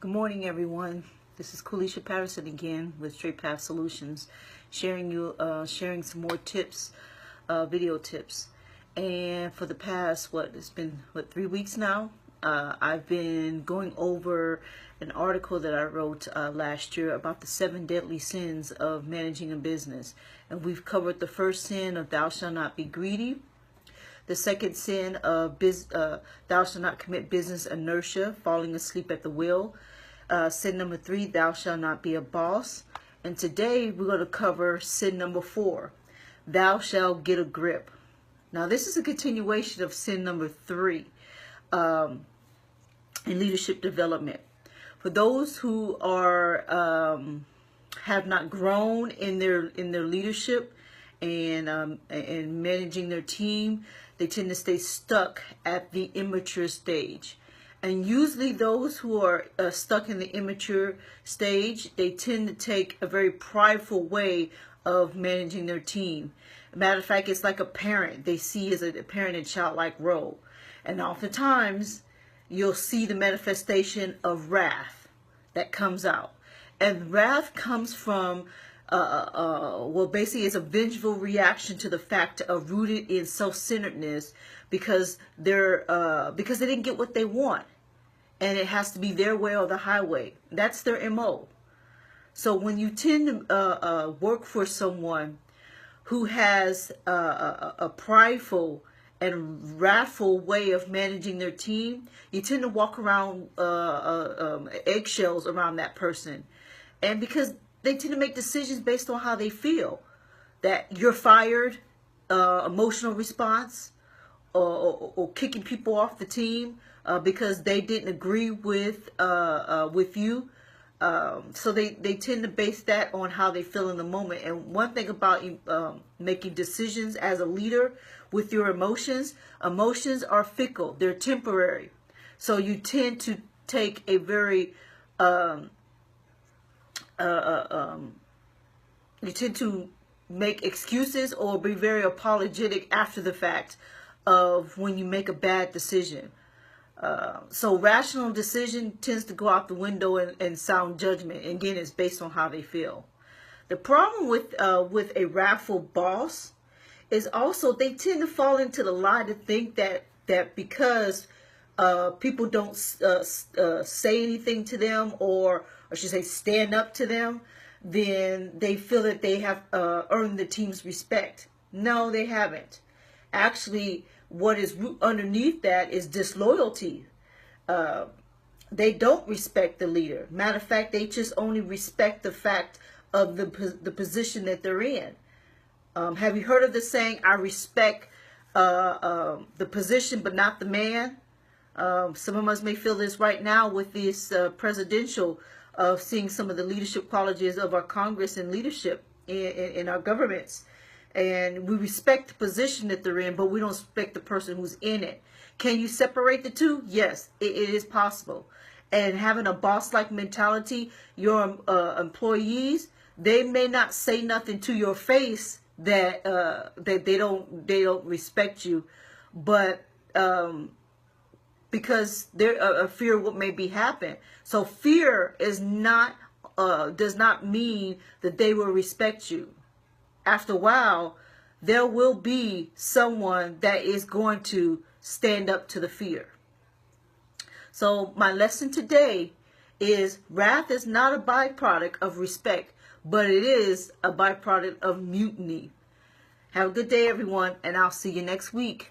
Good morning, everyone. This is Kulisha Patterson again with Straight Path Solutions, sharing some more tips, video tips. And for the past, it's been 3 weeks now. I've been going over an article that I wrote last year about the 7 deadly sins of managing a business, and we've covered the first sin of thou shalt not be greedy. The second sin of thou shalt not commit business inertia, falling asleep at the wheel. Sin number 3, thou shalt not be a boss. And today we're going to cover sin number 4, thou shalt get a grip. Now this is a continuation of sin number 3 in leadership development. For those who are have not grown in their leadership and managing their team, they tend to stay stuck at the immature stage. And usually those who are stuck in the immature stage, they tend to take a very prideful way of managing their team. Matter of fact, it's like a parent. They see as a parent and childlike role. And oftentimes, you'll see the manifestation of wrath that comes out. And wrath comes from basically it's a vengeful reaction to the fact of rooted in self-centeredness because they didn't get what they want, and it has to be their way or the highway. That's their MO. So when you tend to work for someone who has a prideful and wrathful way of managing their team, you tend to walk around eggshells around that person, and because they tend to make decisions based on how they feel. That you're fired, emotional response, or kicking people off the team because they didn't agree with you. So they tend to base that on how they feel in the moment. And one thing about making decisions as a leader with your emotions are fickle. They're temporary. So you tend to take a very you tend to make excuses or be very apologetic after the fact of when you make a bad decision. So rational decision tends to go out the window and sound judgment. And again, it's based on how they feel. The problem with a wrathful boss is also they tend to fall into the lie to think that because people don't say anything to them, or I should say stand up to them, then they feel that they have earned the team's respect. No, they haven't. Actually, what is underneath that is disloyalty. They don't respect the leader. Matter of fact, they just only respect the fact of the position that they're in. Have you heard of the saying, I respect the position but not the man? Some of us may feel this right now with this presidential of seeing some of the leadership qualities of our Congress and leadership in our governments. And we respect the position that they're in, but we don't respect the person who's in it. Can you separate the two? Yes, it is possible. And having a boss-like mentality, your employees, they may not say nothing to your face that they don't respect you, but because they're a fear of what may be happen. So fear is not does not mean that they will respect you. After a while, there will be someone that is going to stand up to the fear. So my lesson today is wrath is not a byproduct of respect, but it is a byproduct of mutiny. Have a good day, everyone, and I'll see you next week.